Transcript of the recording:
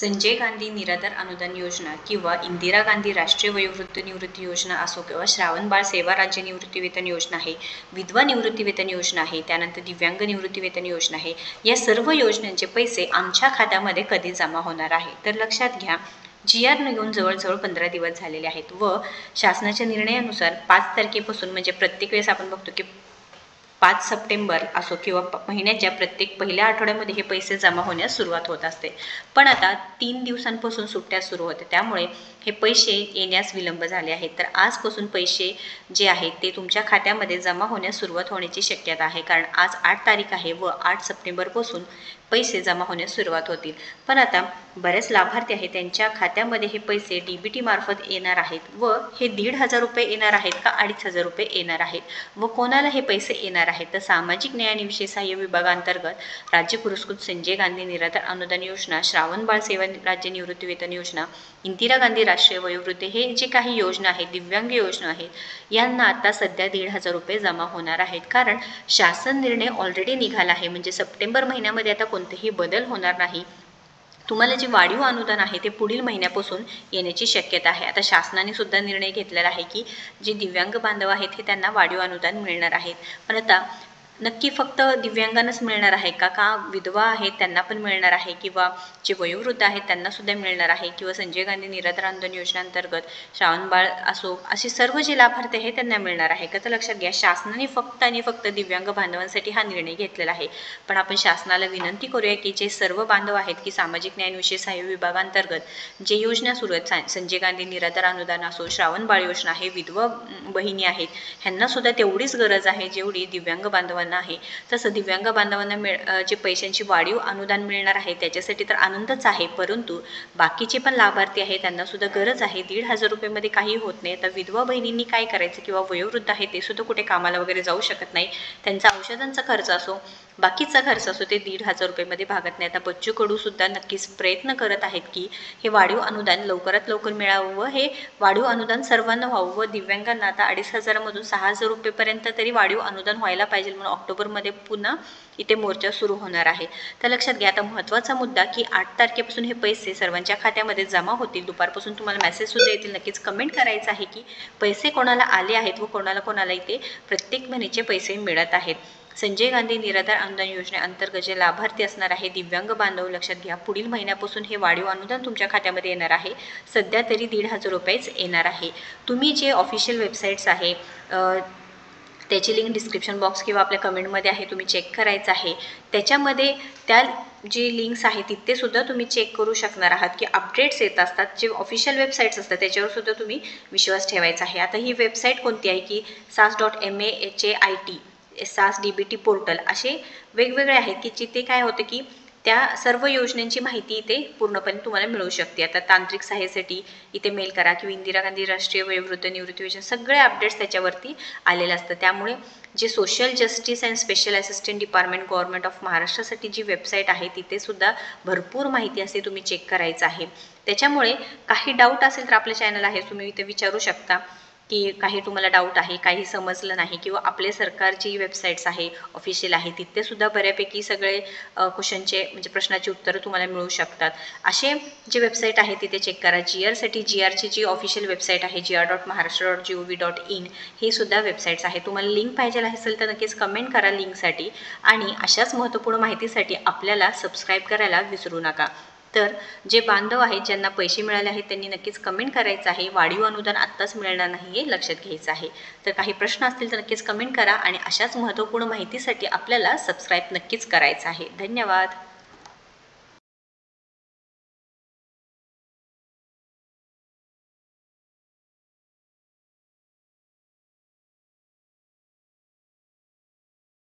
संजय गांधी निराधार अनुदान योजना किंवा इंदिरा गांधी राष्ट्रीय वयोवृद्ध निवृत्ती योजना असो किंवा श्रावणबाळ सेवा राज्य निवृत्ती वेतन योजना आहे, विधवा निवृत्ती वेतन योजना आहे, त्यानंतर दिव्यांग निवृत्ती वेतन योजना आहे, या सर्व योजनांचे पैसे आमच्या खात्यामध्ये कधी जमा होणार आहे? तर लक्षात घ्या, GR निघून जवळजवळ 15 दिवस झालेले आहेत व शासनाच्या निर्णयानुसार 5 तारखेपासून म्हणजे प्रत्येक वेळेस आपण बघतो की 5 सप्टेंबर असो किंवा महिन्याच्या प्रत्येक पहिल्या आठवड्यामध्ये हे पैसे जमा होण्यास सुरुवात होत असते। पण आता 3 दिवसांपासून सुट्ट्या सुरू होत्या, त्यामुळे हे पैसे येण्यास विलंब झाले आहेत। तर आजपासून पैसे जे आहेत ते तुमच्या खात्यामध्ये जमा होण्यास सुरुवात होण्याची शक्यता आहे, कारण आज 8 तारीख आहे व 8 सप्टेंबरपासून पैसे जमा होण्यास सुरुवात होतील। पण आता बरेच लाभार्थी आहेत त्यांच्या खात्यामध्ये हे पैसे DBT मार्फत येणार आहेत व हे 1,500 रुपये येणार आहेत का 2,500 रुपये येणार आहेत व कोणाला हे पैसे येणार आहेत? तर सामाजिक न्याय आणि विशेष सहाय्य विभागांतर्गत राज्य पुरस्कृत संजय गांधी निराधार अनुदान योजना, श्रावणबाळ सेवा राज्य निवृत्ती वेतन योजना, इंदिरा गांधी राष्ट्रीय वयोवृद्ध हे जे काही योजना आहेत, दिव्यांग योजना आहेत, यांना आता सध्या 1,500 रुपये जमा होणार आहेत, कारण शासन निर्णय ऑलरेडी निघाला आहे। म्हणजे सप्टेंबर महिन्यामध्ये आता कोणतेही बदल होणार नाही। तुम्हाला जे वाढीव अनुदान आहे ते पुढील महिन्यापासून येण्याची शक्यता आहे। आता शासनाने सुद्धा निर्णय घेतलेला आहे की जे दिव्यांग बांधव आहेत हे त्यांना वाढीव अनुदान मिळणार आहेत। पण आता नक्की फक्त दिव्यांगांनाच मिळणार आहे का विधवा आहेत त्यांना पण मिळणार आहे, किंवा जे वयोवृद्ध आहेत त्यांना सुद्धा मिळणार आहे, किंवा संजय गांधी निराधार अनुदान योजनेअंतर्गत श्रावणबाळ असो असे सर्व जे लाभार्थी आहेत त्यांना मिळणार आहे का? तर लक्षात घ्या, शासनाने फक्त आणि फक्त दिव्यांग बांधवांसाठी हा निर्णय घेतलेला आहे। पण आपण शासनाला विनंती करूया की जे सर्व बांधव आहेत की सामाजिक न्याय आणि विशेष सहाय्य विभागांतर्गत जे योजना सुरू आहेत, संजय गांधी निराधार अनुदान असो, श्रावणबाळ योजना आहे, विधवा बहिणी आहेत, ह्यांना सुद्धा तेवढीच गरज आहे जेवढी दिव्यांग बांधवांना आहे। तसं दिव्यांग बांधवांना जे पैशांची वाढीव अनुदान मिळणार आहे त्याच्यासाठी तर आनंदच आहे, परंतु बाकीचे पण लाभार्थी आहेत त्यांना सुद्धा गरज आहे। 1,500 रुपयेमध्ये काही होत नाही। तर विधवा बहिणींनी काय करायचं, किंवा वयोवृद्ध आहे ते सुद्धा कुठे कामाला वगैरे जाऊ शकत नाही, त्यांचा औषधांचा खर्च असो बाकीचा खर्च असो ते 1,500 रुपयेमध्ये भागत नाही। आता बच्चू कडू सुद्धा नक्कीच प्रयत्न करत आहेत की हे वाढीव अनुदान लवकरात लवकर मिळावं व हे वाढीव अनुदान सर्वांना व्हावं व दिव्यांगांना आता 2,500 मधून 6,000 रुपयेपर्यंत तरी वाढीव अनुदान व्हायला पाहिजे, म्हणून ऑक्टोबरमध्ये पुन्हा इथे मोर्चा सुरू होणार आहे। तर लक्षात घ्या, आता महत्त्वाचा मुद्दा की 8 तारखेपासून हे पैसे सर्वांच्या खात्यामध्ये जमा होतील। दुपारपासून तुम्हाला मेसेज सुद्धा येतील, नक्कीच कमेंट करायचं आहे की पैसे कोणाला आले आहेत व कोणाला इथे प्रत्येक महिन्याचे पैसे मिळत आहेत। संजय गांधी निराधार अनुदान योजनेअंतर्गत जे लाभार्थी असणार आहे दिव्यांग बांधव, लक्षात घ्या, पुढील महिन्यापासून हे वाढीव अनुदान तुमच्या खात्यामध्ये येणार आहे। सध्या तरी 1,500 रुपयेच येणार आहे। तुम्ही जे ऑफिशियल वेबसाईट्स आहे त्याची लिंक डिस्क्रिप्शन बॉक्स किंवा आपल्या कमेंटमध्ये आहे, तुम्ही चेक करायचं आहे। त्याच्यामध्ये त्या जे लिंक्स आहेत तिथे सुद्धा तुम्ही चेक करू शकणार आहात की अपडेट्स येत असतात, जे ऑफिशियल वेबसाईट्स असतात त्याच्यावर सुद्धा तुम्ही विश्वास ठेवायचा आहे। आता ही वेबसाईट कोणती आहे की sas.mahit SAS DBT पोर्टल असे वेगवेगळे आहेत की जिथे काय होतं की त्या सर्व योजनांची माहिती इथे पूर्णपणे तुम्हाला मिळू शकते। आता तांत्रिक सहाय्यासाठी इथे मेल करा किंवा इंदिरा गांधी राष्ट्रीय वयोवृद्ध निवृत्ती योजना सगळे अपडेट्स त्याच्यावरती आलेले असतात। त्यामुळे जे social justice and special assistant department government of महाराष्ट्रासाठी जी वेबसाईट आहे तिथे सुद्धा भरपूर माहिती असते, तुम्ही चेक करायचं आहे। त्याच्यामुळे काही डाऊट असेल तर आपल्या चॅनल आहे तुम्ही इथे विचारू शकता की काही तुम्हाला डाऊट आहे, काही समजलं नाही, किंवा आपले सरकारची वेबसाईट्स आहे ऑफिशियल आहे तिथे सुद्धा बऱ्यापैकी सगळे क्वेश्चनचे म्हणजे प्रश्नाची उत्तरं तुम्हाला मिळू शकतात। असे जे वेबसाईट आहे तिथे चेक करा। GRसाठी GRची जी ऑफिशियल वेबसाईट आहे gr.maharashtra.gov.in ही सुद्धा वेबसाईट्स आहे। तुम्हाला लिंक पाहिजे असेल तर नक्कीच कमेंट करा लिंकसाठी, आणि अशाच महत्त्वपूर्ण माहितीसाठी आपल्याला सबस्क्राईब करायला विसरू नका। तर जे बांधव आहेत ज्यांना पैसे मिळाले आहेत त्यांनी नक्कीच कमेंट करायचं आहे। वाढीव अनुदान आत्ताच मिळणार नाही हे लक्षात घ्यायचं आहे। तर काही प्रश्न असतील तर नक्कीच कमेंट करा, आणि अशाच महत्त्वपूर्ण माहितीसाठी आपल्याला सबस्क्राईब नक्कीच करायचं आहे। धन्यवाद।